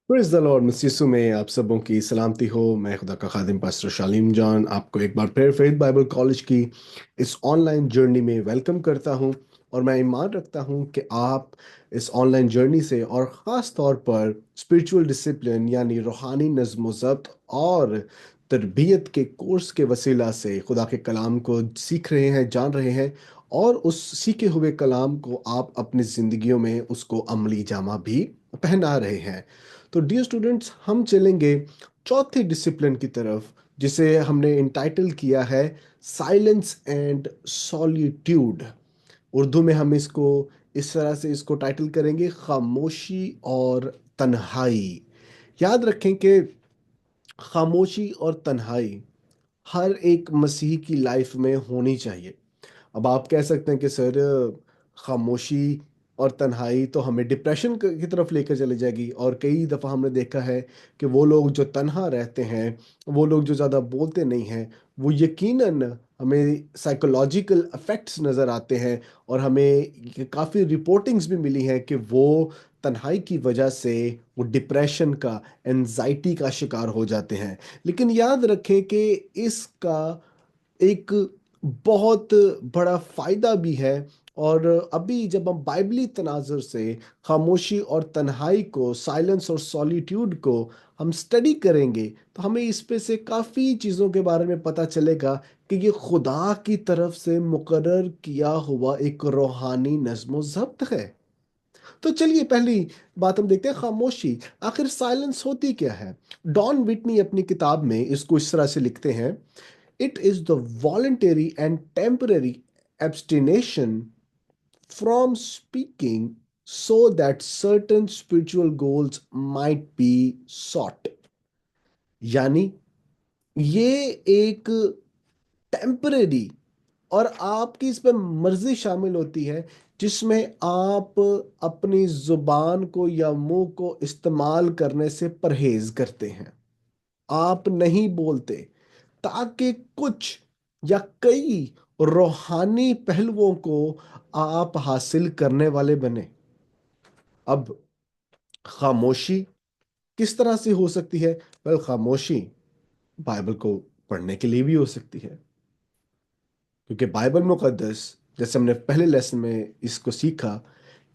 Praise the Lord मिसियसु में आप सबों की सलामती हो। मैं खुदा का खादिम पास्टर शालीम जॉन आपको एक बार फिर फेथ बाइबल कॉलेज की इस ऑनलाइन जर्नी में वेलकम करता हूं। और मैं ईमान रखता हूं कि आप इस ऑनलाइन जर्नी से और ख़ास तौर पर स्पिरिचुअल डिसिप्लिन यानी रूहानी नज़्म व ज़ब्त और तरबियत के कोर्स के वसीला से खुदा के कलाम को सीख रहे हैं, जान रहे हैं, और उस सीखे हुए कलाम को आप अपनी ज़िंदगियों में उसको अमली जामा भी पहना रहे हैं। तो डियर स्टूडेंट्स, हम चलेंगे चौथे डिसिप्लिन की तरफ, जिसे हमने इंटाइटल किया है साइलेंस एंड सॉलिट्यूड। उर्दू में हम इसको इस तरह से इसको टाइटल करेंगे, खामोशी और तन्हाई। याद रखें कि खामोशी और तन्हाई हर एक मसीही की लाइफ में होनी चाहिए। अब आप कह सकते हैं कि सर, खामोशी और तन्हाई तो हमें डिप्रेशन की तरफ लेकर चली जाएगी, और कई दफ़ा हमने देखा है कि वो लोग जो तन्हा रहते हैं, वो लोग जो ज़्यादा बोलते नहीं हैं, वो यकीनन हमें साइकोलॉजिकल इफ़ेक्ट्स नज़र आते हैं। और हमें काफ़ी रिपोर्टिंग्स भी मिली हैं कि वो तन्हाई की वजह से वो डिप्रेशन का, एंजाइटी का शिकार हो जाते हैं। लेकिन याद रखें कि इसका एक बहुत बड़ा फायदा भी है। और अभी जब हम बाइबली तनाजुर से खामोशी और तन्हाई को, साइलेंस और सॉलिट्यूड को हम स्टडी करेंगे, तो हमें इस पे से काफ़ी चीज़ों के बारे में पता चलेगा कि ये खुदा की तरफ से मुकर्रर किया हुआ एक रूहानी नज़्म ज़ब्त है। तो चलिए, पहली बात हम देखते हैं, खामोशी। आखिर साइलेंस होती क्या है? डॉन विटनी अपनी किताब में इसको इस तरह से लिखते हैं: It is the voluntary and temporary abstination from speaking so that certain spiritual goals might be sought। यानी ये एक टेम्परेरी और आपकी इस पे मर्जी शामिल होती है, जिसमें आप अपनी जुबान को या मुंह को इस्तेमाल करने से परहेज करते हैं। आप नहीं बोलते ताकि कुछ या कई रूहानी पहलुओं को आप हासिल करने वाले बने। अब खामोशी किस तरह से हो सकती है? वेल, खामोशी बाइबल को पढ़ने के लिए भी हो सकती है, क्योंकि बाइबल मुकद्दस, जैसे हमने पहले लेसन में इसको सीखा,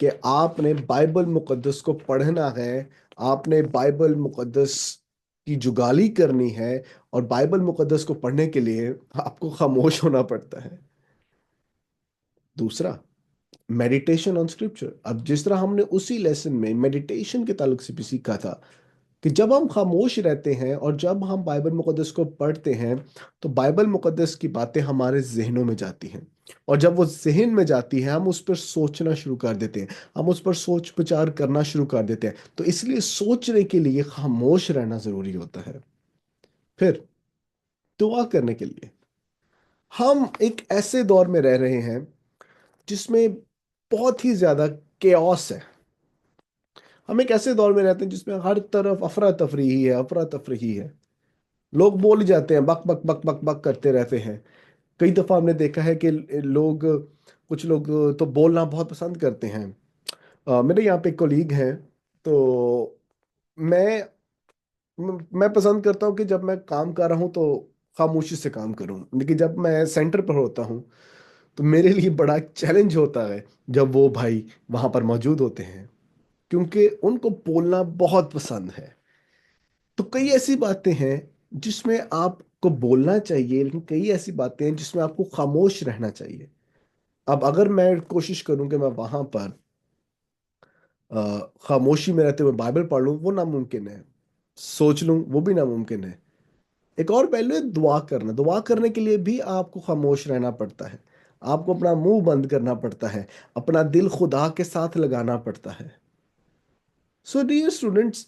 कि आपने बाइबल मुकद्दस को पढ़ना है, आपने बाइबल मुकद्दस की जुगाली करनी है। और बाइबल मुकद्दस को पढ़ने के लिए आपको खामोश होना पड़ता है। दूसरा, मेडिटेशन ऑन स्क्रिप्चर। अब जिस तरह हमने उसी लेसन में मेडिटेशन के ताल्लुक से भी सीखा था कि जब हम खामोश रहते हैं और जब हम बाइबल मुकद्दस को पढ़ते हैं, तो बाइबल मुकद्दस की बातें हमारे जहनों में जाती हैं। और जब वो जहन में जाती है, हम उस पर सोचना शुरू कर देते हैं, हम उस पर सोच विचार करना शुरू कर देते हैं। तो इसलिए सोचने के लिए खामोश रहना ज़रूरी होता है। फिर दुआ करने के लिए, हम एक ऐसे दौर में रह रहे हैं जिसमें बहुत ही ज़्यादा केओस है। हम एक ऐसे दौर में रहते हैं जिसमें हर तरफ अफरा तफरी ही है, अफरा तफरी ही है। लोग बोल ही जाते हैं, बक बक बक बक बक करते रहते हैं। कई दफा हमने देखा है कि लोग, कुछ लोग तो बोलना बहुत पसंद करते हैं। मेरे यहाँ पे एक कोलीग हैं, तो मैं मैं पसंद करता हूँ कि जब मैं काम कर रहा हूँ तो खामोशी से काम करूँ, लेकिन जब मैं सेंटर पर होता हूँ तो मेरे लिए बड़ा चैलेंज होता है जब वो भाई वहाँ पर मौजूद होते हैं, क्योंकि उनको बोलना बहुत पसंद है। तो कई ऐसी बातें हैं जिसमें आपको बोलना चाहिए, लेकिन कई ऐसी बातें हैं जिसमें आपको खामोश रहना चाहिए। अब अगर मैं कोशिश करूं कि मैं वहां पर खामोशी में रहते हुए बाइबल पढ़ लूं, वो नामुमकिन है। सोच लूं, वो भी नामुमकिन है। एक और पहलू है दुआ करना। दुआ करने के लिए भी आपको खामोश रहना पड़ता है। आपको अपना मुंह बंद करना पड़ता है, अपना दिल खुदा के साथ लगाना पड़ता है। सो डियर स्टूडेंट्स,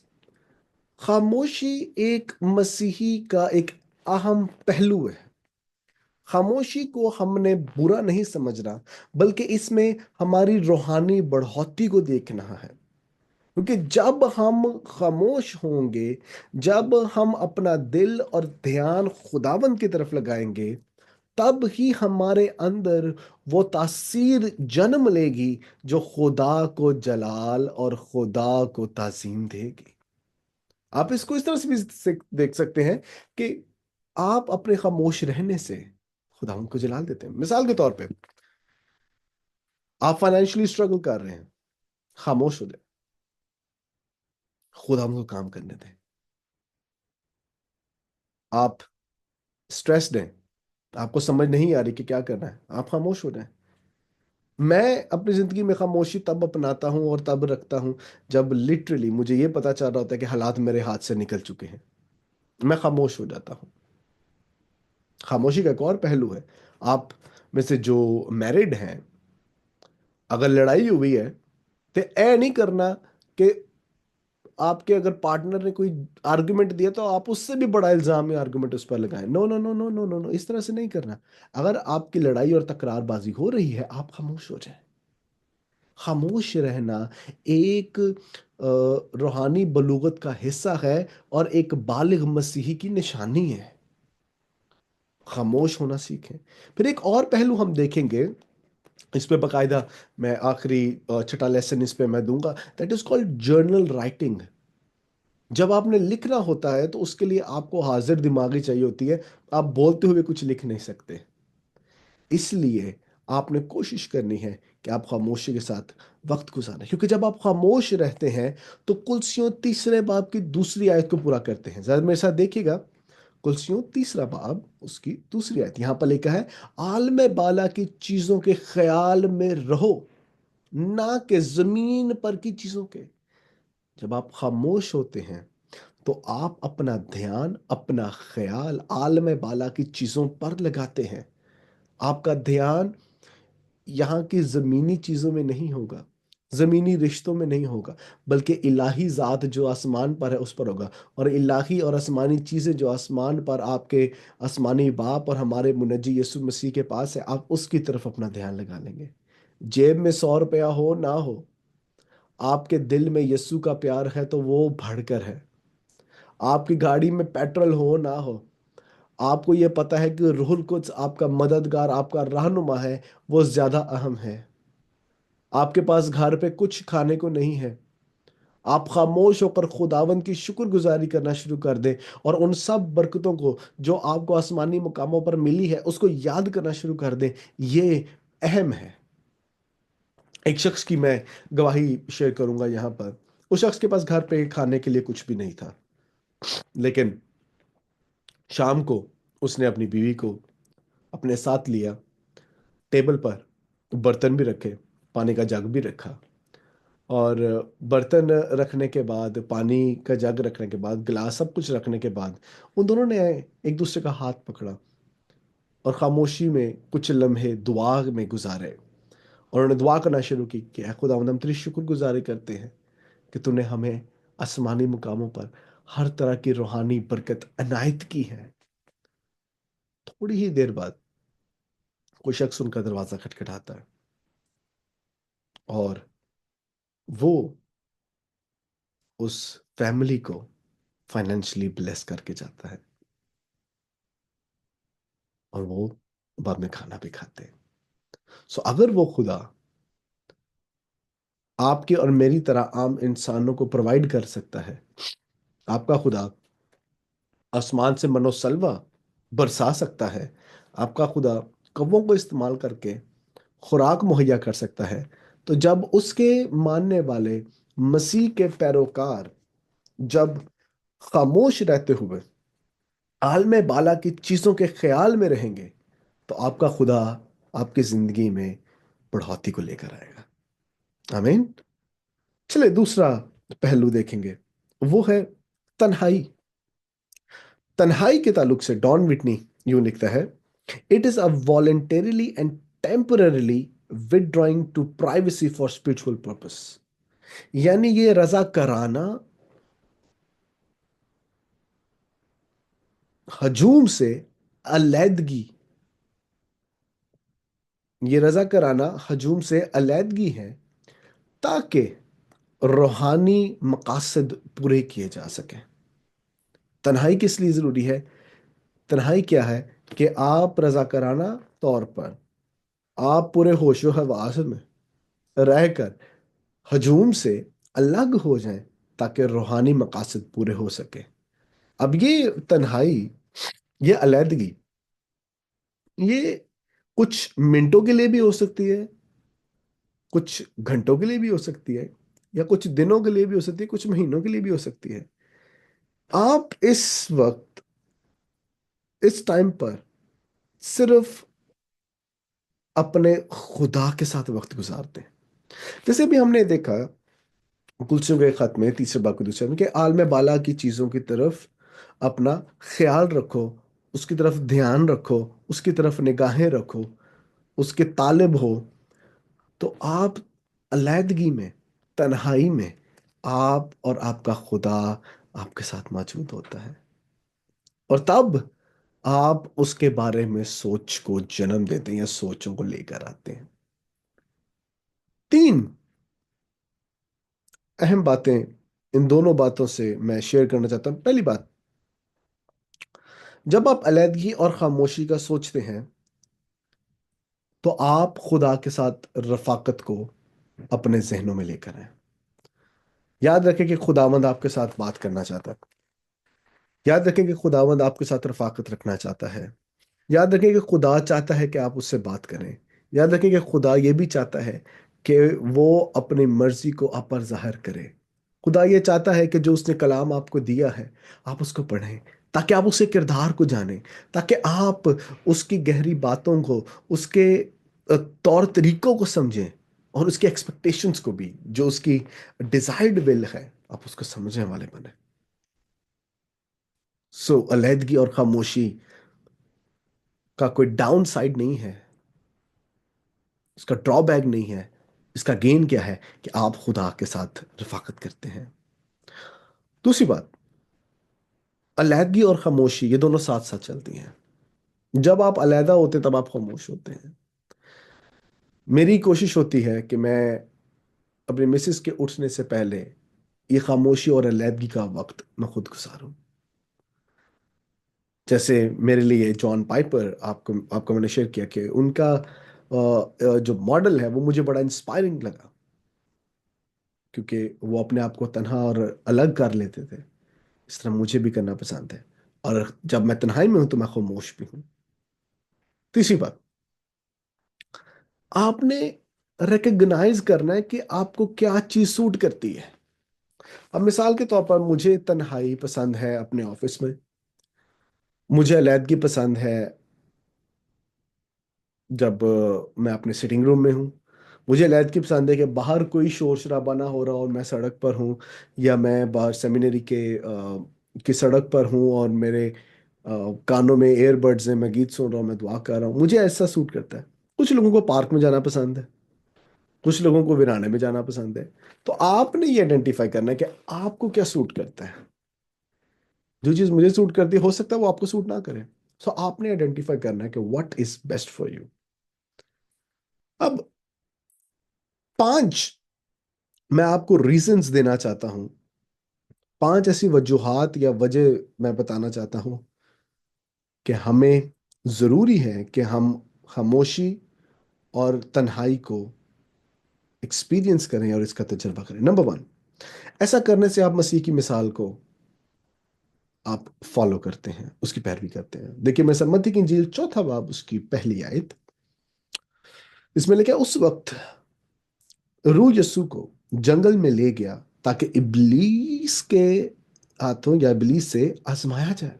खामोशी एक मसीही का एक अहम पहलू है। खामोशी को हमने बुरा नहीं समझना, बल्कि इसमें हमारी रूहानी बढ़ोतरी को देखना है। क्योंकि जब हम खामोश होंगे, जब हम अपना दिल और ध्यान खुदावंद की तरफ लगाएंगे, तब ही हमारे अंदर वो तासीर जन्म लेगी जो खुदा को जलाल और खुदा को ताजीम देगी। आप इसको इस तरह से भी देख सकते हैं कि आप अपने खामोश रहने से खुदा उनको जलाल देते हैं। मिसाल के तौर पे, आप फाइनेंशियली स्ट्रगल कर रहे हैं, खामोश हो जाए, खुदा उनको काम करने दें। आप स्ट्रेस्ड हैं, आपको समझ नहीं आ रही कि क्या करना है, आप खामोश हो जाएं। मैं अपनी जिंदगी में खामोशी तब अपनाता हूं और तब रखता हूं जब लिटरली मुझे ये पता चल रहा होता है कि हालात मेरे हाथ से निकल चुके हैं, मैं खामोश हो जाता हूं। खामोशी का एक और पहलू है, आप में से जो मैरिड हैं, अगर लड़ाई हुई है तो ऐ नहीं करना कि आपके अगर पार्टनर ने कोई आर्गुमेंट दिया तो आप उससे भी बड़ा इल्जाम या आर्गुमेंट उस पर लगाएं। No no no no no no no, इस तरह से नहीं करना। अगर आपकी लड़ाई और तकरारबाजी हो रही है, आप खामोश हो जाएं। खामोश रहना एक रूहानी बलूगत का हिस्सा है और एक बालिग मसीही की निशानी है। खामोश होना सीखें। फिर एक और पहलू हम देखेंगे, इस पे बकायदा मैं आखिरी छठा लेसन इस पे मैं दूंगा, that is called journal writing. जब आपने लिखना होता है तो उसके लिए आपको हाजिर दिमागी चाहिए होती है, आप बोलते हुए कुछ लिख नहीं सकते। इसलिए आपने कोशिश करनी है कि आप खामोशी के साथ वक्त गुजारें, क्योंकि जब आप खामोश रहते हैं तो कुलसियों तीसरे बाब की दूसरी आयत को पूरा करते हैं। जरा मेरे साथ देखिएगा, कुलसियों तीसरा बाब उसकी दूसरी आयत, यहां पर लिखा है, आलम बाला की चीजों के ख्याल में रहो, ना कि जमीन पर की चीजों के। जब आप खामोश होते हैं तो आप अपना ध्यान, अपना ख्याल आलम बाला की चीजों पर लगाते हैं। आपका ध्यान यहाँ की ज़मीनी चीज़ों में नहीं होगा, ज़मीनी रिश्तों में नहीं होगा, बल्कि इलाही ज़ात जो आसमान पर है उस पर होगा। और इलाही और आसमानी चीज़ें जो आसमान पर आपके आसमानी बाप और हमारे मुनज्जी यीशु मसीह के पास है, आप उसकी तरफ अपना ध्यान लगा लेंगे। जेब में 100 रुपया हो ना हो, आपके दिल में यीशु का प्यार है तो वो बढ़कर है। आपकी गाड़ी में पेट्रोल हो ना हो, आपको ये पता है कि रूहुल कुद्स आपका मददगार, आपका रहनुमा है, वो ज़्यादा अहम है। आपके पास घर पे कुछ खाने को नहीं है, आप खामोश होकर खुदावंद की शुक्रगुजारी करना शुरू कर दें और उन सब बरकतों को जो आपको आसमानी मुकामों पर मिली है उसको याद करना शुरू कर दें। ये अहम है। एक शख्स की मैं गवाही शेयर करूंगा यहाँ पर। उस शख्स के पास घर पे खाने के लिए कुछ भी नहीं था, लेकिन शाम को उसने अपनी बीवी को अपने साथ लिया, टेबल पर बर्तन भी रखे, पानी का जग भी रखा, और बर्तन रखने के बाद, पानी का जग रखने के बाद, गिलास सब कुछ रखने के बाद, उन दोनों ने एक दूसरे का हाथ पकड़ा और खामोशी में कुछ लम्हे दुआ में गुजारे। और उन्होंने दुआ करना शुरू की कि ऐ खुदावंद, हम तेरी शुक्रगुजारी करते हैं कि तूने हमें आसमानी मुकामों पर हर तरह की रूहानी बरकत अनायत की है। थोड़ी ही देर बाद कोई शख्स उनका दरवाजा खटखटाता है और वो उस फैमिली को फाइनेंशियली ब्लेस करके जाता है, और वो बाद में खाना भी खाते हैं। सो अगर वो खुदा आपके और मेरी तरह आम इंसानों को प्रोवाइड कर सकता है, आपका खुदा आसमान से मनो सलवा बरसा सकता है, आपका खुदा कव्वों को इस्तेमाल करके खुराक मुहैया कर सकता है, तो जब उसके मानने वाले मसीह के पैरोकार जब खामोश रहते हुए आलम बाला की चीजों के ख्याल में रहेंगे, तो आपका खुदा आपकी जिंदगी में बढ़ोतरी को लेकर आएगा। आमीन। चलिए दूसरा पहलू देखेंगे, वो है तन्हाई। तन्हाई के ताल्लुक से डॉन विटनी यूं लिखता है, it is a voluntarily and temporarily withdrawing to privacy for spiritual purpose. यानी ये रजा कराना हजूम से अलैदगी, ये रजा कराना हजूम से अलैदगी है, ताकि रूहानी मकासद पूरे किए जा सकें। तन्हाई किस लिए ज़रूरी है? तन्हाई क्या है कि आप रज़ाकाराना तौर पर आप पूरे होशो हवास में रहकर हजूम से अलग हो जाएं, تاکہ روحانی مقاصد پورے ہو سکے۔ اب یہ تنہائی، یہ علیحدگی، یہ کچھ منٹوں کے لیے بھی ہو سکتی ہے، کچھ گھنٹوں کے لیے بھی ہو سکتی ہے، یا کچھ دنوں کے لیے بھی ہو سکتی ہے، کچھ مہینوں کے لیے بھی ہو سکتی ہے۔ آپ اس وقت، اس ٹائم پر صرف اپنے خدا کے ساتھ وقت گزارتے ہیں۔ جیسے بھی ہم نے دیکھا کلسیوں کے خط میں تیسرے باب کے دوسرے میں کہ عالم بالا کی چیزوں کی طرف اپنا خیال رکھو، اس کی طرف دھیان رکھو، اس کی طرف نگاہیں رکھو، اس کے طالب ہو۔ تو آپ علیحدگی میں، تنہائی میں، آپ اور آپ کا خدا آپ کے ساتھ موجود ہوتا ہے، اور تب آپ اس کے بارے میں سوچ کو جنم دیتے ہیں یا سوچوں کو لے کر آتے ہیں۔ تین اہم باتیں ان دونوں باتوں سے میں شیئر کرنا چاہتا ہوں۔ پہلی بات، جب آپ علیحدگی اور خاموشی کا سوچتے ہیں تو آپ خدا کے ساتھ رفاقت کو اپنے ذہنوں میں لے کر آئیں۔ یاد رکھیں کہ خداوند آپ کے ساتھ بات کرنا چاہتا ہے۔ یاد رکھیں کہ خداوند آپ کے ساتھ رفاقت رکھنا چاہتا ہے۔ یاد رکھیں کہ خدا چاہتا ہے کہ آپ اس سے بات کریں۔ یاد رکھیں کہ خدا یہ بھی چاہتا ہے کہ وہ اپنی مرضی کو آپ پر ظاہر کرے۔ خدا یہ چاہتا ہے کہ جو اس نے کلام آپ کو دیا ہے آپ اس کو پڑھیں، تاکہ آپ اس کے کردار کو جانیں، تاکہ آپ اس کی گہری باتوں کو، اس کے طور طریقوں کو سمجھیں، اور اس کی ایکسپیکٹیشنز کو بھی، جو اس کی ڈیزائرڈ ول ہے، آپ اس کو سمجھنے والے بنیں۔ علیحدگی اور خاموشی کا کوئی ڈاؤن سائڈ نہیں ہے، اس کا ڈرا بیک نہیں ہے۔ اس کا گین کیا ہے کہ آپ خدا کے ساتھ رفاقت کرتے ہیں۔ دوسری بات، علیحدگی اور خاموشی یہ دونوں ساتھ ساتھ چلتی ہیں۔ جب آپ علیحدہ ہوتے ہیں تب آپ خاموش ہوتے ہیں۔ میری کوشش ہوتی ہے کہ میں اپنی مسز کے اٹھنے سے پہلے یہ خاموشی اور علیحدگی کا وقت میں خود گزاروں۔ جیسے میرے لیے جان پائپر، آپ کو میں نے شیئر کیا کہ ان کا جو ماڈل ہے وہ مجھے بڑا انسپائرنگ لگا، کیونکہ وہ اپنے آپ کو تنہا اور الگ کر لیتے تھے۔ اس طرح مجھے بھی کرنا پسند ہے، اور جب میں تنہائی میں ہوں تو میں خاموش بھی ہوں۔ تیسری بات، آپ نے ریکگنائز کرنا ہے کہ آپ کو کیا چیز سوٹ کرتی ہے۔ اب مثال کے طور پر مجھے تنہائی پسند ہے اپنے آفس میں، مجھے علیحدگی پسند ہے جب میں اپنے سٹنگ روم میں ہوں، مجھے علیحدگی پسند ہے کہ باہر کوئی شور شرابہ نہ ہو رہا اور میں سڑک پر ہوں، یا میں باہر سیمینری کی سڑک پر ہوں اور میرے کانوں میں ایئر بڈز ہیں، میں گیت سن رہا ہوں، میں دعا کر رہا ہوں۔ مجھے ایسا سوٹ کرتا ہے۔ کچھ لوگوں کو پارک میں جانا پسند ہے، کچھ لوگوں کو ویرانے میں جانا پسند ہے۔ تو آپ نے یہ آئیڈینٹیفائی کرنا ہے کہ آپ کو کیا سوٹ کرتا ہے۔ جو چیز مجھے سوٹ کرتی ہے ہو سکتا ہے وہ آپ کو سوٹ نہ کرے، سو آپ نے آئیڈینٹیفائی کرنا ہے کہ what is best for you. اب 5 میں آپ کو ریزنز دینا چاہتا ہوں، 5 ایسی وجوہات یا وجہ میں بتانا چاہتا ہوں کہ ہمیں ضروری ہے کہ ہم خاموشی اور تنہائی کو ایکسپیرینس کریں اور اس کا تجربہ کریں۔ نمبر 1، ایسا کرنے سے آپ مسیح کی مثال کو آپ فالو کرتے ہیں، اس کی پیروی کرتے ہیں۔ دیکھیے میں متی کی انجیل 4 باب اس کی پہلی آیت، اس میں لکھا ہے، اس وقت روح یسوع کو جنگل میں لے گیا تاکہ ابلیس کے ہاتھوں یا ابلیس سے آزمایا جائے۔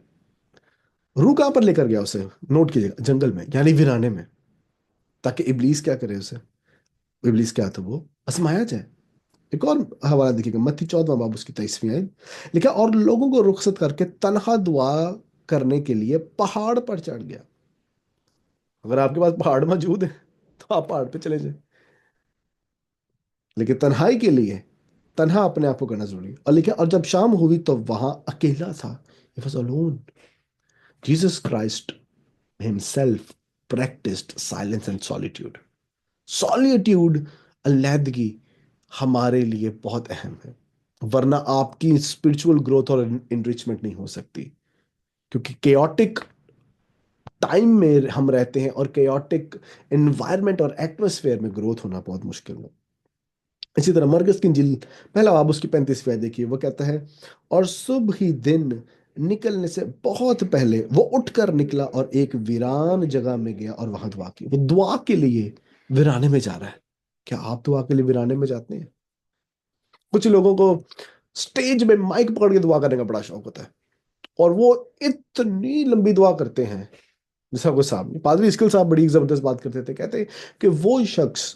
روح کہاں پر لے کر گیا اسے؟ نوٹ کیجیے گا، جنگل میں، یعنی ویرانے میں، تاکہ ابلیس کیا کرے اسے؟ ابلیس کے ہاتھوں وہ آزمایا جائے۔ ایک اور حوالہ دیکھیے گا، متی 14 باب اس کی 23ویں آیت، لکھا اور لوگوں کو رخصت کر کے تنہا دعا کرنے کے لیے پہاڑ پر چڑھ گیا۔ اگر آپ کے پاس پہاڑ موجود ہے تو آپ پہاڑ پہ چلے جائیں، لیکن تنہائی کے لیے تنہا اپنے آپ کو کرنا ضروری ہے۔ اور لکھا اور جب شام ہوئی تو وہاں اکیلا تھا۔ He was alone. Jesus Christ himself practiced silence and solitude. Solitude، علیحدگی ہمارے لیے بہت اہم ہے، ورنہ آپ کی اسپرچول گروتھ اور انریچمنٹ نہیں ہو سکتی، کیونکہ کیوٹک ٹائم میں ہم رہتے ہیں اور کیوٹک انوائرمنٹ اور ایٹماسفیئر میں گروتھ ہونا بہت مشکل ہے۔ इसी तरह मरकस की इंजील पहला बाब उसकी 35वीं आयत देखिए, वो कहता है, और सुबह ही दिन निकलने से बहुत पहले वो उठकर निकला और एक वीरान जगह में गया और वहां दुआ की। वो दुआ के लिए वीराने में जा रहा है। क्या आप दुआ के लिए वीराने में जाते हैं? कुछ लोगों को स्टेज में माइक पकड़ के दुआ करने का बड़ा शौक होता है, और वो इतनी लंबी दुआ करते हैं। जैसा कोई साहब ने, पादरी इस्किल साहब बड़ी जबरदस्त बात करते थे, कहते कि वो शख्स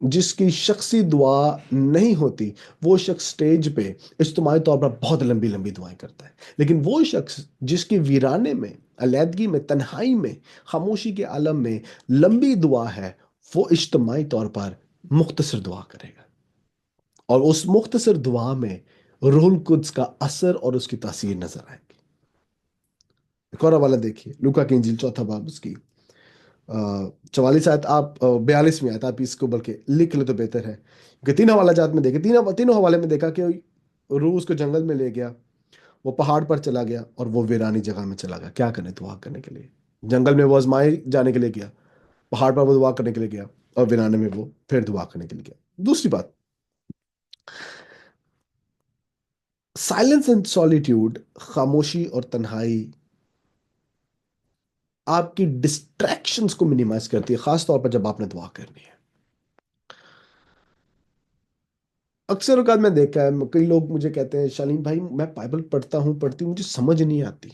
जिसकी शख्सी दुआ नहीं होती, वो शख्स स्टेज पे इज्तिमाई तौर पर बहुत लंबी लंबी दुआएं करता है, लेकिन वो शख्स जिसकी वीराने में, अलैदगी में, तन्हाई में, खामोशी के आलम में लंबी दुआ है, वो इज्तिमाई तौर पर मुख्तसर दुआ करेगा, और उस मुख्तसर दुआ में रूहुल कुद्स का असर और उसकी तासीर नजर आएगी। एक और हवाला देखिए, लूका की इंजील चौथा बाब उसकी 44 आयत, आप 42वीं आयत, आप इसको बल्कि लिख ले तो बेहतर है, क्योंकि तीन हवाला जात में देखे, तीनों हवाले में देखा कि रूह उसको जंगल में ले गया, वो पहाड़ पर चला गया और वो वीरानी जगह में चला गया। क्या करने? दुआ करने के लिए। जंगल में वो आजमाए जाने के लिए गया, पहाड़ पर वो दुआ करने के लिए गया, और वीराने में वो फिर दुआ करने के लिए गया। दूसरी बात, साइलेंस एंड सॉलिट्यूड, खामोशी और तन्हाई आपकी डिस्ट्रैक्शंस को मिनिमाइज करती है, खास तौर पर जब आपने दुआ करनी है। अक्सर औकात मैं देखा है, कई लोग मुझे कहते हैं, शालीम भाई मैं बाइबल पढ़ता हूँ, पढ़ती हूँ, मुझे समझ नहीं आती।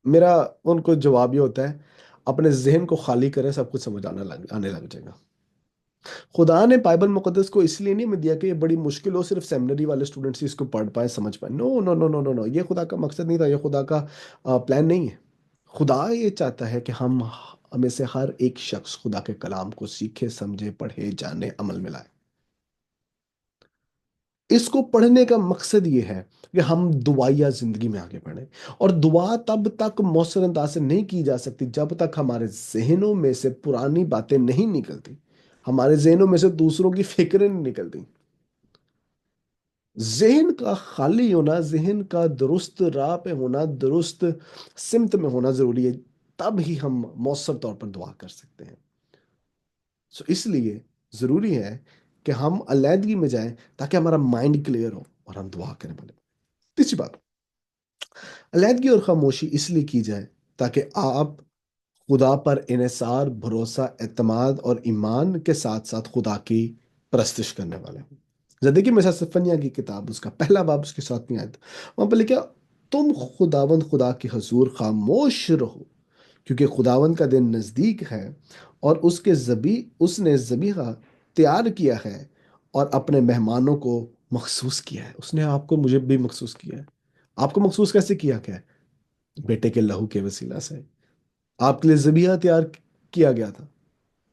मेरा उनको जवाब ये होता है, अपने जहन को खाली करें, सब कुछ समझ आने लग जाएगा। खुदा ने बाइबल मुकद्दस को इसलिए नहीं में दिया कि ये बड़ी मुश्किल हो, सिर्फ सेमिनरी वाले स्टूडेंट्स ही इसको पढ़ पाए, समझ पाए। No no no no no no, ये खुदा का मकसद नहीं था, ये खुदा का प्लान नहीं है। खुदा ये चाहता है कि हमें से हर एक शख्स खुदा के कलाम को सीखे, समझे, पढ़े, जाने, अमल में लाए। इसको पढ़ने का मकसद ये है कि हम दुआया जिंदगी में आगे बढ़े, और दुआ तब तक मौसर अंदाज से नहीं की जा सकती जब तक हमारे जहनों में से पुरानी बातें नहीं निकलती, हमारे जहनों में से दूसरों की फिक्रें नहीं निकलती। जहन का खाली होना, जहन का दुरुस्त राह पे होना, दुरुस्त सिमत में होना जरूरी है, तब ही हम मौसर तौर पर दुआ कर सकते हैं। सो इसलिए जरूरी है कि हम अलैदगी में जाएं, ताकि हमारा माइंड क्लियर हो और हम दुआ करें बोले। तीसरी बात, अलैदगी और खामोशी इसलिए की जाए ताकि आप खुदा पर इन्हिसार, भरोसा, एतमाद और ईमान के साथ साथ खुदा की परस्तिश करने वाले हों। जरा देखिए मिसा सफन्या की किताब, उसका पहला बाब, उसकी 7वीं आयत, वहां पर लिखा, तुम खुदावंद खुदा के हजूर खामोश रहो, क्योंकि खुदावंद का दिन नज़दीक है, और उसने ज़बीहा तैयार किया है और अपने मेहमानों को मखसूस किया है। उसने आपको मुझे भी मखसूस किया है। आपको मखसूस कैसे किया? क्या? बेटे के लहू के वसीला से आपके लिए ज़बीहा तैयार किया गया था,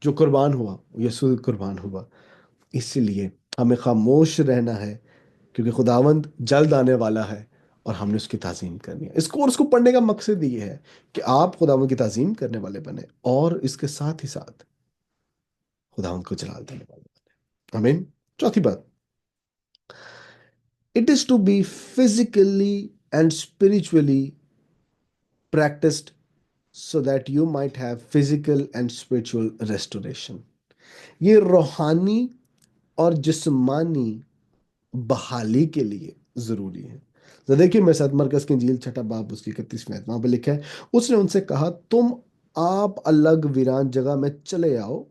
जो कुर्बान हुआ, यीशु कुर्बान हुआ। इसलिए हमें खामोश रहना है, क्योंकि खुदावंद जल्द आने वाला है, और हमने उसकी ताज़ीम करनी है। इस कोर्स को पढ़ने का मकसद ये है कि आप खुदावंद की ताज़ीम करने वाले बने, और इसके साथ ही साथ खुदावंद को जलाल देने वाले बने। आमीन। चौथी बात, it is to be physically and spiritually practiced so that you might have physical and spiritual restoration। ये रूहानी और जिस्मानी बहाली के लिए जरूरी है। तो देखिए मेरे साथ मरकज की इंजील छठा बाब उसकी 31वीं आयत, वहां पर लिखा है, उसने उनसे कहा, तुम आप अलग वीरान जगह में चले आओ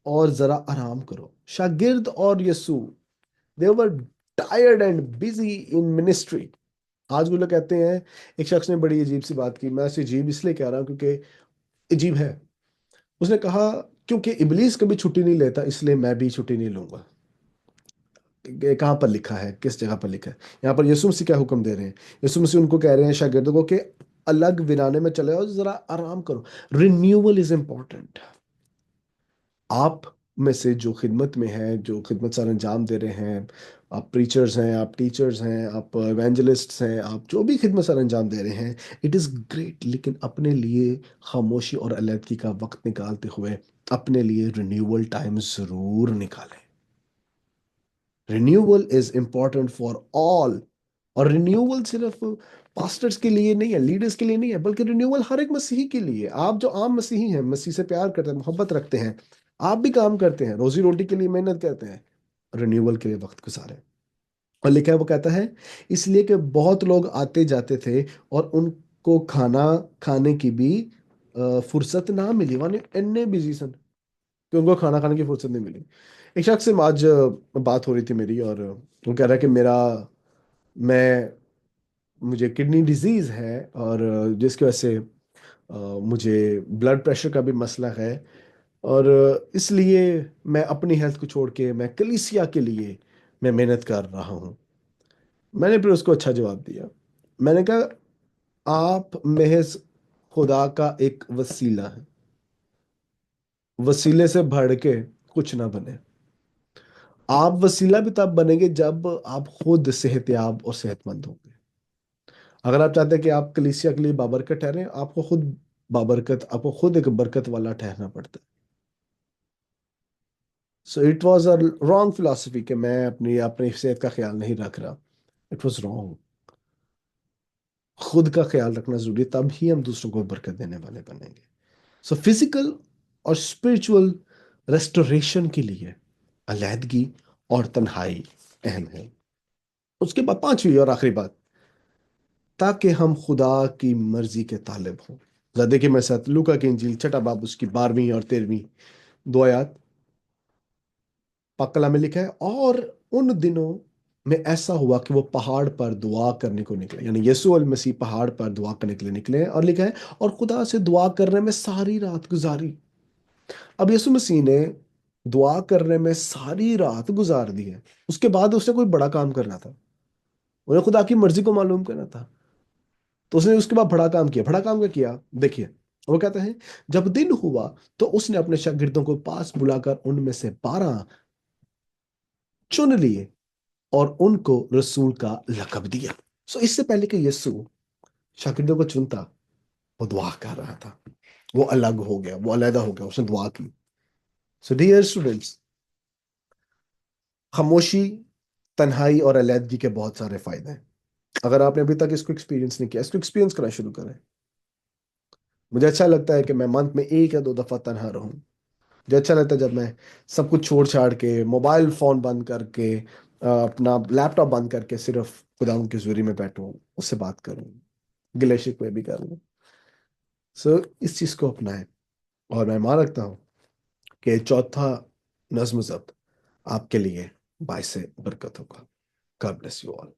और जरा आराम करो। शागिर्द और यसू, they were tired and busy in ministry. आज वो लोग कहते हैं, एक शख्स ने बड़ी अजीब सी बात की, मैं उसे अजीब इसलिए कह रहा हूं क्योंकि अजीब है। उसने कहा, क्योंकि इबलीस कभी छुट्टी नहीं लेता, इसलिए मैं भी छुट्टी नहीं लूंगा। ये कहाँ पर लिखा है? किस जगह पर लिखा है? यहाँ पर यीशु मसीह क्या हुक्म दे रहे हैं? यीशु मसीह उनको कह रहे हैं, शागिर्दों को, कि अलग वीराने में चले और जरा आराम करो। Renewal is important. आप में से जो खिदमत में है, जो खिदमत सर अंजाम दे रहे हैं, आप प्रीचर्स हैं, आप टीचर्स हैं, आप एवेंजलिस्ट्स हैं, आप जो भी खिदमत सर अंजाम दे रहे हैं, इट इज़ ग्रेट, लेकिन अपने लिए खामोशी और अलैदगी का वक्त निकालते हुए अपने लिए रिन्यूअल टाइम ज़रूर निकालें। Renewal is important for all. और रिन्यूअल सिर्फ पास्टर्स के लिए नहीं है, लीडर्स के लिए नहीं है, बल्कि रिन्यूअल हर एक मसीही के लिए। आप जो आम मसीही हैं, मसीह से प्यार करते हैं, मोहब्बत रखते हैं, آپ بھی کام کرتے ہیں، روزی روٹی کے لیے محنت کرتے ہیں، رینیول کے لیے وقت گزاریں۔ اور لکھا ہے، وہ کہتا ہے اس لیے کہ بہت لوگ آتے جاتے تھے اور ان کو کھانا کھانے کی بھی فرصت نہ ملی، ون اتنے بزی سن کہ ان کو کھانا کھانے کی فرصت نہیں ملی۔ ایک شخص سے آج بات ہو رہی تھی میری، اور وہ کہہ رہا ہے کہ میں مجھے کڈنی ڈیزیز ہے، اور جس کی وجہ سے مجھے بلڈ پریشر کا بھی مسئلہ ہے، اور اس لیے میں اپنی ہیلتھ کو چھوڑ کے میں کلیسیا کے لیے میں محنت کر رہا ہوں۔ میں نے پھر اس کو اچھا جواب دیا، میں نے کہا آپ محض خدا کا ایک وسیلہ ہیں، وسیلے سے بڑھ کے کچھ نہ بنے۔ آپ وسیلہ بھی تب بنیں گے جب آپ خود صحت یاب اور صحت مند ہوں گے۔ اگر آپ چاہتے ہیں کہ آپ کلیسیا کے لیے بابرکت ٹھہریں، آپ کو خود بابرکت، آپ کو خود ایک برکت والا ٹھہرنا پڑتا ہے۔ So it was a wrong philosophy کہ میں اپنی صحت کا خیال نہیں رکھ رہا، اٹ واز رانگ۔ خود کا خیال رکھنا ضروری ہے، تب ہی ہم دوسروں کو برکت دینے والے بنیں گے۔ سو فزیکل اور اسپرچول ریسٹوریشن کے لیے علیحدگی اور تنہائی اہم ہے۔ اس کے بعد پانچویں اور آخری بات، تاکہ ہم خدا کی مرضی کے طالب ہوں۔ ذرا دیکھیے میرے ساتھ لوکا کی انجیل چھٹا باب اس کی 12ویں اور 13ویں دو آیات، پاک کلام میں لکھا ہے، اور ان دنوں میں ایسا ہوا کہ وہ پہاڑ پر دعا کرنے کو نکلے، یعنی یسوع المسیح پہاڑ پر دعا کرنے کے لیے نکلے، اور لکھا ہے اور خدا سے دعا کرنے میں ساری رات گزاری۔ اب یسوع مسیح نے دعا کرنے میں ساری رات گزار دی ہے، اس کے بعد اسے کوئی بڑا کام کرنا تھا، انہیں خدا کی مرضی کو معلوم کرنا تھا، تو اس نے اس کے بعد بڑا کام کیا۔ بڑا کام کیا کیا؟ دیکھیے، وہ کہتے ہیں جب دن ہوا تو اس نے اپنے شاگردوں کو پاس بلا کر ان میں سے 12 چن لیے اور ان کو رسول کا لقب دیا۔ سو اس سے پہلے کہ یسوع شاگردوں کو چنتا، وہ دعا کر رہا تھا، وہ الگ ہو گیا، وہ علیحدہ ہو گیا، اس نے دعا کی۔ سو ڈیئر اسٹوڈینٹس، خاموشی، تنہائی اور علیحدگی کے بہت سارے فائدے ہیں۔ اگر آپ نے ابھی تک اس کو ایکسپیرینس نہیں کیا، اس کو ایکسپیرینس کرنا شروع کریں۔ مجھے اچھا لگتا ہے کہ میں منتھ میں 1 یا 2 دفعہ تنہا رہوں۔ مجھے اچھا لگتا ہے جب میں سب کچھ چھوڑ چھاڑ کے، موبائل فون بند کر کے، اپنا لیپ ٹاپ بند کر کے صرف خدا کی حضوری میں بیٹھوں، اس سے بات کروں، گلے شکوے بھی کروں۔ سو اس چیز کو اپنائیں، اور میں مان رکھتا ہوں کہ چوتھا نظم و ضبط آپ کے لیے باعث برکت ہوگا۔ God bless you all.